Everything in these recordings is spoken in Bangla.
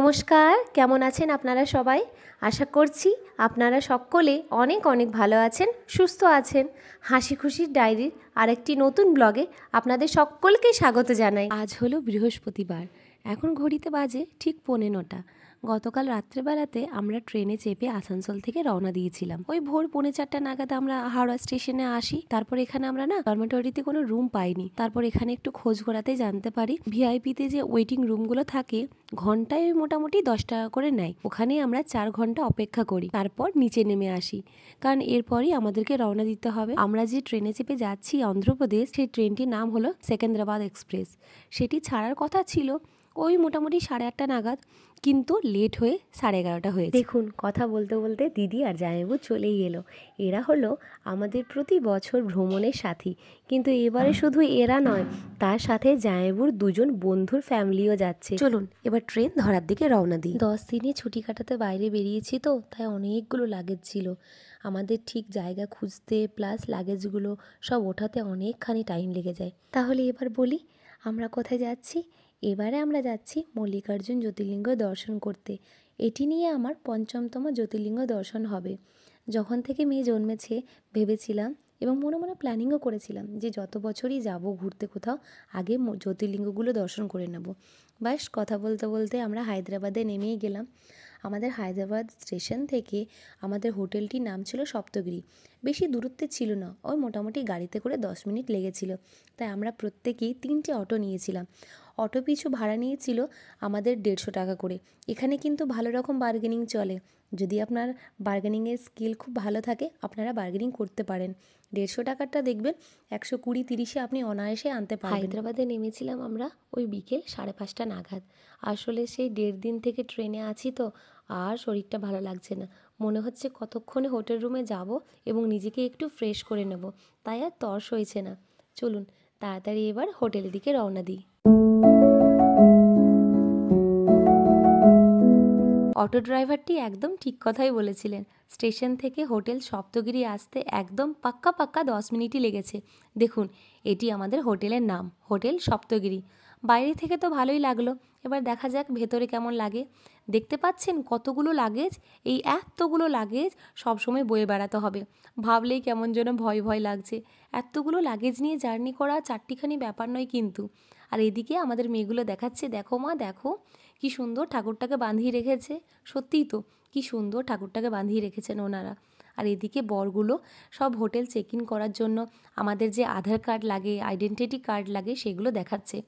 নমস্কার, কেমন আছেন আপনারা সবাই? আশা করছি আপনারা সকলে অনেক অনেক ভালো আছেন, সুস্থ আছেন। হাসি খুশির ডায়েরির আরেকটি নতুন ব্লগে আপনাদের সকলকে স্বাগত জানাই। আজ হলো বৃহস্পতিবার, এখন ঘড়িতে বাজে ঠিক 9:45। গতকাল রাত্রেবেলাতে আমরা ট্রেনে চেপে আসানসোল থেকে রওনা দিয়েছিলাম। ওই ভোর 4:45 নাগাদ আমরা হাওড়া স্টেশনে আসি। তারপর এখানে আমরা ডরমেটরিতে কোনো রুম পাইনি। তারপর এখানে একটু খোঁজ করাতে জানতে পারি ভিআইপিতে যে ওয়েটিং রুমগুলো থাকে ঘন্টায় মোটামুটি 10 টাকা করে নেয়। ওখানে আমরা 4 ঘন্টা অপেক্ষা করি, তারপর নিচে নেমে আসি, কারণ এরপরই আমাদেরকে রওনা দিতে হবে। আমরা যে ট্রেনে চেপে যাচ্ছি অন্ধ্রপ্রদেশ, সেই ট্রেনটির নাম হলো সেকেন্দ্রাবাদ এক্সপ্রেস। সেটি ছাড়ার কথা ছিল ওই মোটামুটি 8:30 নাগাদ, কিন্তু লেট হয়ে 11:30 হয়েছে। দেখুন, কথা বলতে বলতে দিদি আর জামাইবাবু চলেই এলো। এরা হলো আমাদের প্রতি বছর ভ্রমণের সাথী, কিন্তু এবারে শুধু এরা নয়, তার সাথে জামাইবাবুর দুজন বন্ধুর ফ্যামিলিও যাচ্ছে। চলুন এবার ট্রেন ধরার দিকে রওনা দিই। 10 দিনে ছুটি কাটাতে বাইরে বেরিয়েছি তো, তাই অনেকগুলো লাগেজ ছিল। আমাদের ঠিক জায়গা খুঁজতে প্লাস লাগেজগুলো সব ওঠাতে অনেকখানি টাইম লেগে যায়। তাহলে এবার বলি আমরা কোথায় যাচ্ছি। এবারে আমরা যাচ্ছি মল্লিকার্জুন জ্যোতির্লিঙ্গ দর্শন করতে। এটি নিয়ে আমার ৫ম জ্যোতির্লিঙ্গ দর্শন হবে। যখন থেকে মেয়ে জন্মেছে ভেবেছিলাম এবং মনে মনে প্ল্যানিংও করেছিলাম যে যত বছরই যাব ঘুরতে কোথাও, আগে জ্যোতির্লিঙ্গগুলো দর্শন করে নেব। ব্যাস, কথা বলতে বলতে আমরা হায়দ্রাবাদে নেমেই গেলাম। আমাদের হায়দ্রাবাদ স্টেশন থেকে আমাদের হোটেলটির নাম ছিল সপ্তগিরি। বেশি দূরত্বে ছিল না, ওই মোটামুটি গাড়িতে করে 10 মিনিট লেগেছিল। তাই আমরা প্রত্যেকেই 3টে অটো নিয়েছিলাম। অটো পিছু ভাড়া নিয়েছিল আমাদের 150 টাকা করে। এখানে কিন্তু ভালো রকম বার্গেনিং চলে। যদি আপনার বার্গেনিংয়ের স্কিল খুব ভালো থাকে, আপনারা বার্গেনিং করতে পারেন। 150 টাকাটা দেখবেন 120-30-এ আপনি অনায়াসে আনতে পারবেন। হায়দ্রাবাদে নেমেছিলাম আমরা ওই বিকেল 5:30 নাগাদ। আসলে সেই 1.5 দিন থেকে ট্রেনে আছি তো, আর শরীরটা ভালো লাগছে না। মনে হচ্ছে কতক্ষণে হোটেল রুমে যাব এবং নিজেকে একটু ফ্রেশ করে নেব, তাই আর তর্স হয়েছে না। চলুন তাড়াতাড়ি এবার হোটেলের দিকে রওনা দিই। অটো ড্রাইভারটি একদম ঠিক কথাই বলেছিলেন। স্টেশন থেকে হোটেল সপ্তগিরি আসতে একদম পাক্কা 10 মিনিটই লেগেছে। দেখুন, এটি আমাদের হোটেলের নাম, হোটেল সপ্তগিরি। বাইরে থেকে তো ভালোই লাগলো, এবার দেখা যাক ভেতরে কেমন লাগে। দেখতে পাচ্ছেন কতগুলো লাগেজ। এই এতগুলো লাগেজ সবসময় বয়ে বেড়াতে হবে, ভাবলেই কেমন যেন ভয় ভয় লাগছে। এতগুলো লাগেজ নিয়ে জার্নি করা চারটিখানি ব্যাপার নয় কিন্তু। আর এদিকে আমাদের মেয়েগুলো দেখাচ্ছে, দেখো মা দেখো কি সুন্দর ঠাকুরটাকে বাঁধিয়ে রেখেছে। সত্যিই তো, কি সুন্দর ঠাকুরটাকে বাঁধিয়ে রেখেছেন ওনারা। আর এদিকে বরগুলো সব হোটেল চেক ইন করার জন্য আমাদের যে আধার কার্ড লাগে, আইডেন্টিটি কার্ড লাগে, সেগুলো দেখাচ্ছে।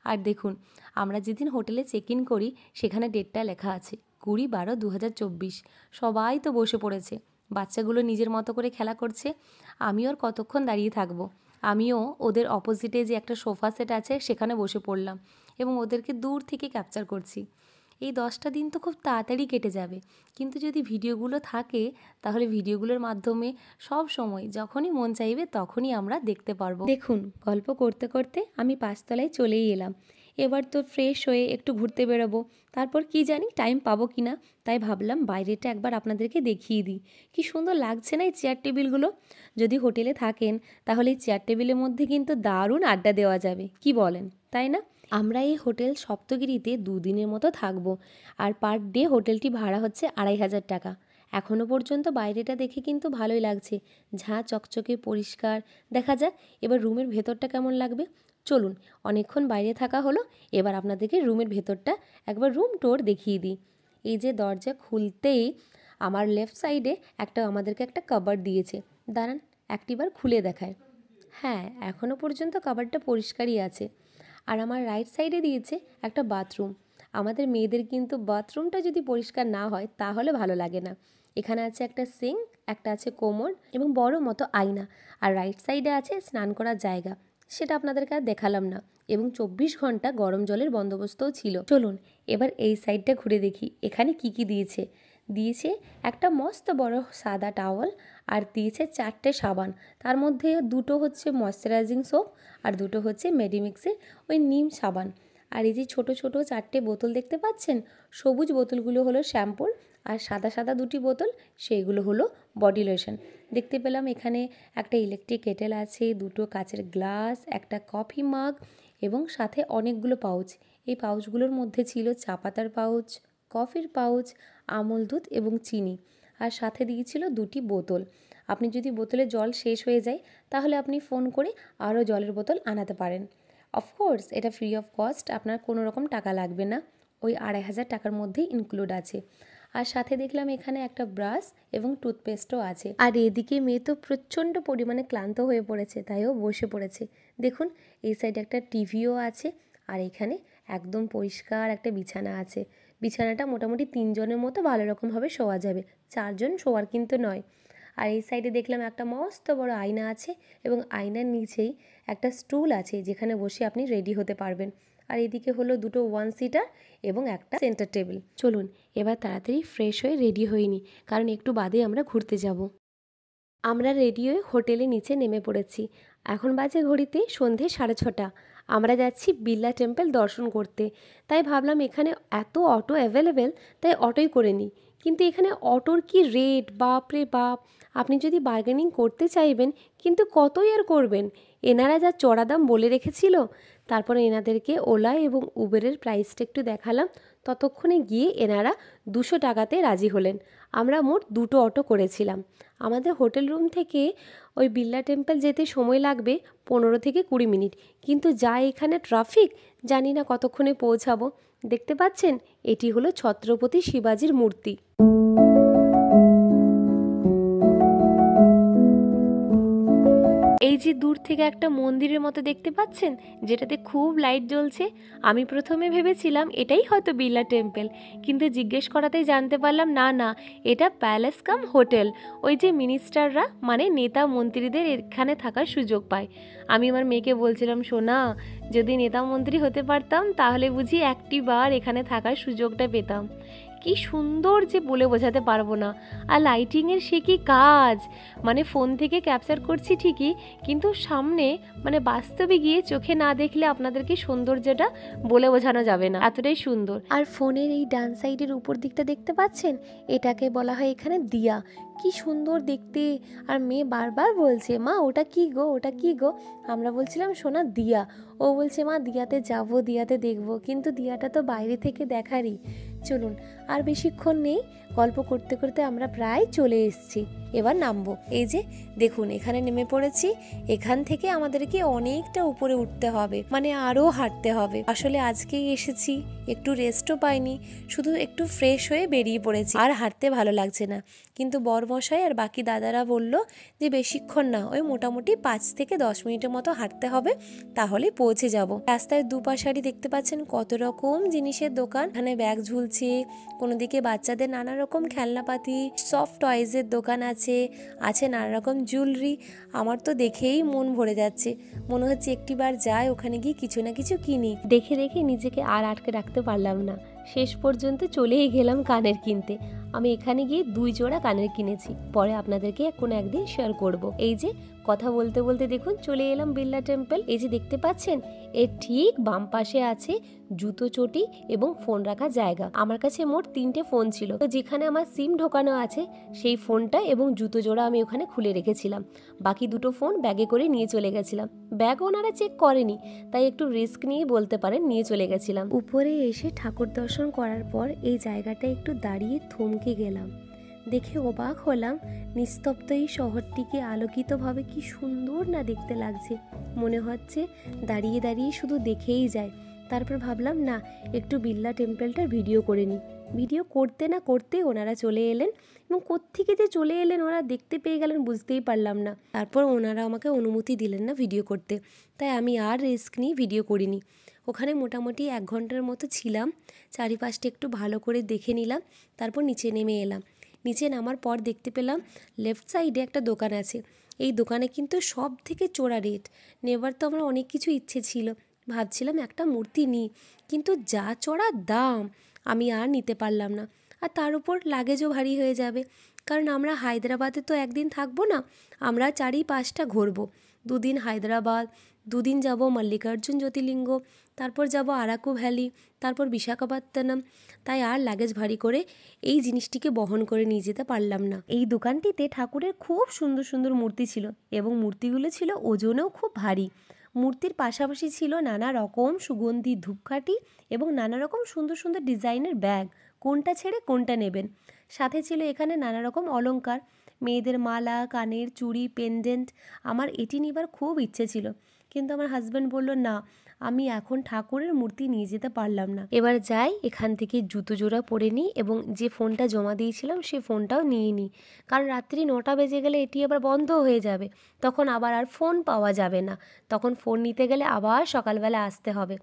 আর দেখুন, আমরা যেদিন হোটেলে চেক ইন করি সেখানে ডেটটা লেখা আছে 20/12/2024। সবাই তো বসে পড়েছে, বাচ্চাগুলো নিজের মতো করে খেলা করছে। আমিও আর কতক্ষণ দাঁড়িয়ে থাকবো। আমিও ওদের অপোজিটে যে একটা সোফা সেট আছে সেখানে বসে পড়লাম এবং ওদেরকে দূর থেকে ক্যাপচার করছি। এই 10টা দিন তো খুব তাড়াতাড়ি কেটে যাবে, কিন্তু যদি ভিডিওগুলো থাকে তাহলে ভিডিওগুলোর মাধ্যমে সব সময় যখনই মন চাইবে তখনই আমরা দেখতে পারবো। দেখুন, গল্প করতে করতে আমি 5তলায় চলেই এলাম। এবার তো ফ্রেশ হয়ে একটু ঘুরতে বেরোবো, তারপর কি জানি টাইম পাবো কি না, তাই ভাবলাম বাইরেটা একবার আপনাদেরকে দেখিয়ে দিই। কি সুন্দর লাগছে না এই চেয়ার টেবিলগুলো। যদি হোটেলে থাকেন তাহলে এই চেয়ার টেবিলের মধ্যে কিন্তু দারুণ আড্ডা দেওয়া যাবে, কি বলেন, তাই না? আমরা এই হোটেল সপ্তগিরিতে 2 দিনের মতো থাকবো, আর পার ডে হোটেলটি ভাড়া হচ্ছে 2500 টাকা। এখনও পর্যন্ত বাইরেটা দেখে কিন্তু ভালোই লাগছে, ঝাঁ চকচকে পরিষ্কার। দেখা যাক এবার রুমের ভেতরটা কেমন লাগবে। চলুন, অনেকক্ষণ বাইরে থাকা হলো, এবার আপনাদেরকে রুমের ভেতরটা একবার রুম ট্যুর দেখিয়ে দিই। এই যে দরজা খুলতেই আমার লেফট সাইডে আমাদেরকে একটা কাবার্ড দিয়েছে। দাঁড়ান একটিবার খুলে দেখায়। হ্যাঁ, এখনও পর্যন্ত কাবার্ডটা পরিষ্কারই আছে। আর আমার রাইট সাইডে দিয়েছে একটা বাথরুম। আমাদের মেয়েদের কিন্তু বাথরুমটা যদি পরিষ্কার না হয় তাহলে ভালো লাগে না। এখানে আছে একটা সিঙ্ক, একটা আছে কোমোড এবং বড় মতো আয়না। আর রাইট সাইডে আছে স্নান করার জায়গা, সেটা আপনাদেরকে আর দেখালাম না। এবং 24 ঘন্টা গরম জলের বন্দোবস্তও ছিল। চলুন এবার এই সাইডটা ঘুরে দেখি এখানে কি কি দিয়েছে। দিয়েছে একটা মস্ত বড় সাদা টাওয়াল, আর দিয়েছে 4টে সাবান। তার মধ্যে 2টো হচ্ছে ময়শ্চারাইজিং সোপ আর 2টো হচ্ছে মেডিমিক্সের ওই নিম সাবান। আর এই যে ছোট ছোট 4টে বোতল দেখতে পাচ্ছেন, সবুজ বোতলগুলো হলো শ্যাম্পুর, আর সাদা সাদা 2টি বোতল সেইগুলো হলো বডি লোশন। দেখতে পেলাম এখানে একটা ইলেকট্রিক কেটেল আছে, 2টো কাচের গ্লাস, একটা কফি মাগ এবং সাথে অনেকগুলো পাউচ। এই পাউচগুলোর মধ্যে ছিল চা পাতার পাউচ, কফির পাউচ, আমুল দুধ এবং চিনি, আর সাথে দিয়েছিল 2টি বোতল। আপনি যদি বোতলে জল শেষ হয়ে যায় তাহলে আপনি ফোন করে আরও জলের বোতল আনাতে পারেন। অফকোর্স এটা ফ্রি অফ কস্ট, আপনার কোনো রকম টাকা লাগবে না, ওই 2500 টাকার মধ্যেই ইনক্লুড আছে। আর সাথে দেখলাম এখানে একটা ব্রাশ এবং টুথপেস্টও আছে। আর এদিকে মেয়ে তো প্রচণ্ড পরিমাণে ক্লান্ত হয়ে পড়েছে, তাইও বসে পড়েছে। দেখুন এই সাইডে একটা টিভিও আছে, আর এখানে একদম পরিষ্কার একটা বিছানা আছে। বিছানাটা মোটামুটি 3 জনের মতো ভালো রকমভাবে শোয়া যাবে, 4 জন শোয়ার কিন্তু নয়। আর এই সাইডে দেখলাম একটা মস্ত বড় আয়না আছে এবং আয়নার নিচেই একটা স্টুল আছে যেখানে বসে আপনি রেডি হতে পারবেন। আর এদিকে হলো 2টো 1 সিটার এবং একটা সেন্টার টেবিল। চলুন এবার তাড়াতাড়ি ফ্রেশ হয়ে রেডি হয়ে নিই, কারণ একটু বাদে আমরা ঘুরতে যাব। আমরা রেডি হয়ে হোটেলে নিচে নেমে পড়েছি। এখন বাজে ঘড়িতে সন্ধে 6:30। আমরা যাচ্ছি বিড়লা টেম্পল দর্শন করতে। তাই ভাবলাম এখানে এত অটো অ্যাভেলেবেল, তাই অটোই করে নিই। কিন্তু এখানে অটোর কি রেট, বাপ রে বাপ! আপনি যদি বার্গেনিং করতে চাইবেন, কিন্তু কতই আর করবেন, এনারা যা চড়া দাম বলে রেখেছিল। তারপরে এনাদেরকে ওলা এবং উবেরের প্রাইসটা একটু দেখালাম, ততক্ষণে গিয়ে এনারা 200 টাকাতে রাজি হলেন। আমরা মোট 2টো অটো করেছিলাম। আমাদের হোটেল রুম থেকে ওই বিড়লা টেম্পল যেতে সময় লাগবে 15 থেকে 20 মিনিট, কিন্তু যা এখানে ট্রাফিক, জানি না কতক্ষণে পৌঁছাবো। দেখতে পাচ্ছেন এটি হলো ছত্রপতি শিবাজির মূর্তি। এই যে দূর থেকে একটা মন্দিরের মতো দেখতে পাচ্ছেন, যেটাতে খুব লাইট জ্বলছে, আমি প্রথমে ভেবেছিলাম এটাই হয়তো বিড়লা টেম্পল, কিন্তু জিজ্ঞেস করাতেই জানতে পারলাম না না, এটা প্যালেস কাম হোটেল। ওই যে মিনিস্টাররা মানে নেতা মন্ত্রীদের এখানে থাকার সুযোগ পায়। আমি আমার মেয়েকে বলছিলাম, সোনা, যদি নেতা মন্ত্রী হতে পারতাম তাহলে বুঝি একটি বার এখানে থাকার সুযোগটা পেতাম। কি সুন্দর যে বলে বোঝাতে পারবো না। আর লাইটিংয়ের সে কি কাজ, মানে ফোন থেকে ক্যাপচার করছি ঠিকই, কিন্তু সামনে মানে বাস্তবে গিয়ে চোখে না দেখলে আপনাদেরকে সৌন্দর্যটা বলে বোঝানো যাবে না, এতটাই সুন্দর। আর ফোনের এই ডান সাইডের উপর দিকটা দেখতে পাচ্ছেন, এটাকে বলা হয় এখানে দিয়া। কি সুন্দর দেখতে। আর মেয়ে বারবার বলছে, মা ওটা কি গো, ওটা কি গো। আমরা বলছিলাম সোনা দিয়া। ও বলছে মা দিয়াতে যাব, দিয়াতে দেখব, কিন্তু দিয়াটা তো বাইরে থেকে দেখারই। চলুন আর বেশিক্ষণ নেই, গল্প করতে করতে আমরা প্রায় চলে এসেছি। এবার নামবো। এই যে দেখুন এখানে নেমে পড়েছি। এখান থেকে আমাদেরকে অনেকটা উপরে উঠতে হবে, মানে আরও হাঁটতে হবে। আসলে আজকেই এসেছি, একটু রেস্টও পাইনি, শুধু একটু ফ্রেশ হয়ে বেরিয়ে পড়েছি। আর হাঁটতে ভালো লাগছে না, কিন্তু বরমশাই আর বাকি দাদারা বলল যে বেশিক্ষণ না, ওই মোটামুটি 5 থেকে 10 মিনিটের মতো হাঁটতে হবে, তাহলে পৌঁছে যাব। রাস্তায় দুপাশারি দেখতে পাচ্ছেন কত রকম জিনিসের দোকান। এখানে ব্যাগ ঝুলছে, কোনো দিকে বাচ্চাদের নানা রকম খেলনাপাতি, সফট টয়েজের দোকান আছে, আছে নানা রকম জুয়েলারি। আমার তো দেখেই মন ভরে যাচ্ছে, মনে হচ্ছে একটিবার যাই ওখানে গিয়ে কিছু না কিছু কিনি। দেখে দেখে নিজেকে আর আটকে রাখতে পারলাম না, শেষ পর্যন্ত চলেই গেলাম কানের কিনতে। আমি এখানে গিয়ে 2 জোড়া কানের কিনেছি, পরে আপনাদেরকে কোনো একদিন শেয়ার করব। এই যে কথা বলতে বলতে দেখুন চলে এলাম বিড়লা টেম্পল। এই যে দেখতে পাচ্ছেন, এর ঠিক বাম পাশে আছে জুতো চটি এবং ফোন রাখার জায়গা। আমার কাছে মোট 3টে ফোন ছিল, তো যেখানে আমার সিম ঢোকানো আছে সেই ফোনটা এবং জুতো জোড়া আমি ওখানে খুলে রেখেছিলাম। বাকি 2টো ফোন ব্যাগে করে নিয়ে চলে গেছিলাম। ব্যাগ ওনারা চেক করেনি, তাই একটু রিস্ক নিয়ে বলতে পারেন নিয়ে চলে গেছিলাম। উপরে এসে ঠাকুর দর্শন করার পর এই জায়গাটা একটু দাঁড়িয়ে থমকে গেলাম। দেখে অবাক হলাম, নিস্তব্ধ এই শহরটিকে আলোকিতভাবে কি সুন্দর না দেখতে লাগছে। মনে হচ্ছে দাঁড়িয়ে দাঁড়িয়ে শুধু দেখেই যায়। তারপর ভাবলাম না, একটু বিড়লা টেম্পলটার ভিডিও করে নিই। ভিডিও করতে না করতে ওনারা চলে এলেন, এবং কোত্থেকে যে চলে এলেন ওরা দেখতে পেয়ে গেলেন বুঝতেই পারলাম না। তারপর ওনারা আমাকে অনুমতি দিলেন না ভিডিও করতে, তাই আমি আর রিস্ক নিয়ে ভিডিও করিনি। ওখানে মোটামুটি 1 ঘন্টার মতো ছিলাম, চারিপাশটা একটু ভালো করে দেখে নিলাম, তারপর নিচে নেমে এলাম। নিচে নামার পর দেখতে পেলাম লেফট সাইডে একটা দোকান আছে। এই দোকানে কিন্তু সব থেকে চড়া রেট। নেবার তো আমার অনেক কিছু ইচ্ছে ছিল, ভাবছিলাম একটা মূর্তি নিই, কিন্তু যা চড়া দাম আমি আর নিতে পারলাম না। আর তার উপর লাগেজও ভারী হয়ে যাবে, কারণ আমরা হায়দ্রাবাদে তো একদিন থাকবো না, আমরা 4-5টা ঘুরবো। 2 দিন হায়দ্রাবাদ, 2 দিন যাব মল্লিকার্জুন জ্যোতির্লিঙ্গ, তারপর যাব আরাকু ভ্যালি, তারপর বিশাখাপত্তনম। তাই আর লাগেজ ভারী করে এই জিনিসটিকে বহন করে নিয়ে যেতে পারলাম না। এই দোকানটিতে ঠাকুরের খুব সুন্দর সুন্দর মূর্তি ছিল, এবং মূর্তিগুলো ছিল ওজনেও খুব ভারী। মূর্তির পাশাপাশি ছিল নানা রকম সুগন্ধি ধূপকাঠি এবং নানা রকম সুন্দর সুন্দর ডিজাইনের ব্যাগ। কোনটা ছেড়ে কোনটা নেবেন। সাথে ছিল এখানে নানা রকম অলংকার, মেয়েদের মালা, কানের চুড়ি, পেন্ডেন্ট। আমার এটি নেবার খুব ইচ্ছে ছিল, কিন্তু আমার হাজব্যান্ড বলল না, আমি এখন ঠাকুরের মূর্তি নিয়ে যেতে পারলাম না। এবার যাই, এখান থেকে জুতো জোড়া পরে নিই এবং যে ফোনটা জমা দিয়েছিলাম সে ফোনটাও নিয়ে নিই, কারণ রাত্রি 9টা বেজে গেলে এটি আবার বন্ধ হয়ে যাবে, তখন আবার আর ফোন পাওয়া যাবে না, তখন ফোন নিতে গেলে আবার সকালবেলা আসতে হবে।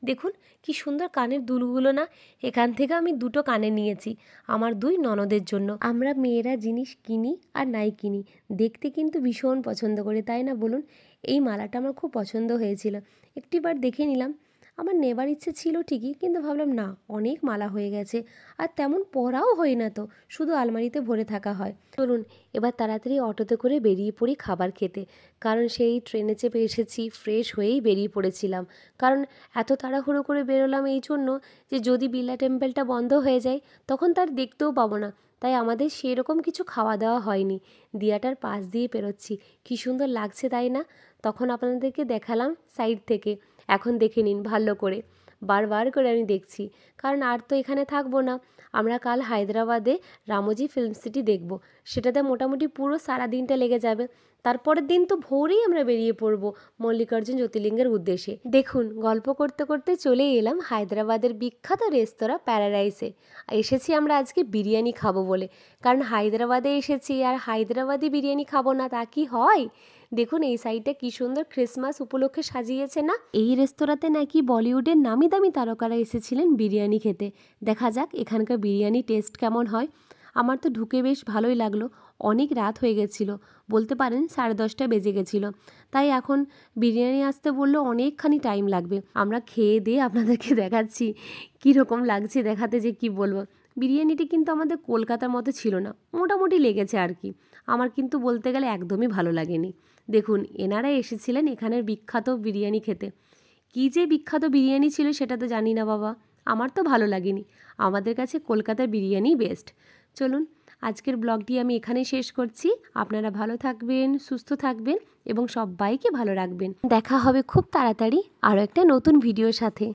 দেখুন কি সুন্দর কানের দুলগুলো না, এখান থেকে আমি 2টো কানে নিয়েছি আমার 2 ননদের জন্য। আমরা মেয়েরা জিনিস কিনি আর নাই কিনি, দেখতে কিন্তু ভীষণ পছন্দ করি, তাই না বলুন? এই মালাটা আমার খুব পছন্দ হয়েছিল, একটিবার দেখে নিলাম। আমার নেবার ইচ্ছে ছিল ঠিকই, কিন্তু ভাবলাম না, অনেক মালা হয়ে গেছে, আর তেমন পরাও হয় না, তো শুধু আলমারিতে ভরে থাকা হয়। চলুন এবার তাড়াতাড়ি অটোতে করে বেরিয়ে পড়ি খাবার খেতে, কারণ সেই ট্রেনে চেপে এসেছি, ফ্রেশ হয়েই বেরিয়ে পড়েছিলাম। কারণ এত তাড়াহুড়ো করে বেরোলাম এই জন্য যে যদি বিড়লা টেম্পলটা বন্ধ হয়ে যায় তখন তার দেখতেও পাবো না, তাই আমাদের সেরকম কিছু খাওয়া দাওয়া হয়নি। দিয়াটার পাশ দিয়ে পেরোচ্ছি, কী সুন্দর লাগছে তাই না? তখন আপনাদেরকে দেখালাম সাইড থেকে, এখন দেখে নিন ভালো করে, বারবার করে আমি দেখছি, কারণ আর তো এখানে থাকবো না। আমরা কাল হায়দ্রাবাদে রামোজি ফিল্ম সিটি দেখব, সেটাতে মোটামুটি পুরো সারা দিনটা লেগে যাবে। তারপরের দিন তো ভোরেই আমরা বেরিয়ে পড়ব মল্লিকার্জুন জ্যোতির্লিঙ্গের উদ্দেশ্যে। দেখুন গল্প করতে করতে চলে এলাম হায়দ্রাবাদের বিখ্যাত রেস্তোরাঁ প্যারাডাইসে। এসেছি আমরা আজকে বিরিয়ানি খাবো বলে, কারণ হায়দ্রাবাদে এসেছি আর হায়দ্রাবাদি বিরিয়ানি খাবো না তা কি হয়? দেখুন এই সাইডটা কি সুন্দর ক্রিসমাস উপলক্ষে সাজিয়েছে না। এই রেস্তোরাঁতে নাকি বলিউডের নামি দামি তারকারা এসেছিলেন বিরিয়ানি খেতে। দেখা যাক এখানকার বিরিয়ানি টেস্ট কেমন হয়। আমার তো ঢুকে বেশ ভালোই লাগলো। অনেক রাত হয়ে গেছিলো, বলতে পারেন 10:30 বেজে গেছিলো, তাই এখন বিরিয়ানি আসতে বললো অনেকখানি টাইম লাগবে। আমরা খেয়ে দিয়ে আপনাদেরকে দেখাচ্ছি কীরকম লাগছে, দেখাতে যে কি বলবো। বিরিয়ানিটি কিন্তু আমাদের কলকাতার মতো ছিল না, মোটামুটি লেগেছে আর কি। আমার কিন্তু বলতে গেলে একদমই ভালো লাগেনি। দেখুন এনারা এসেছিলেন এখানের বিখ্যাত বিরিয়ানি খেতে। কী যে বিখ্যাত বিরিয়ানি ছিল সেটা তো জানি না বাবা, আমার তো ভালো লাগেনি। আমাদের কাছে কলকাতার বিরিয়ানি বেস্ট। চলুন আজকের ব্লগটি আমি এখানেই শেষ করছি। আপনারা ভালো থাকবেন, সুস্থ থাকবেন এবং সবাইকে ভালো রাখবেন। দেখা হবে খুব তাড়াতাড়ি আরও একটা নতুন ভিডিওর সাথে।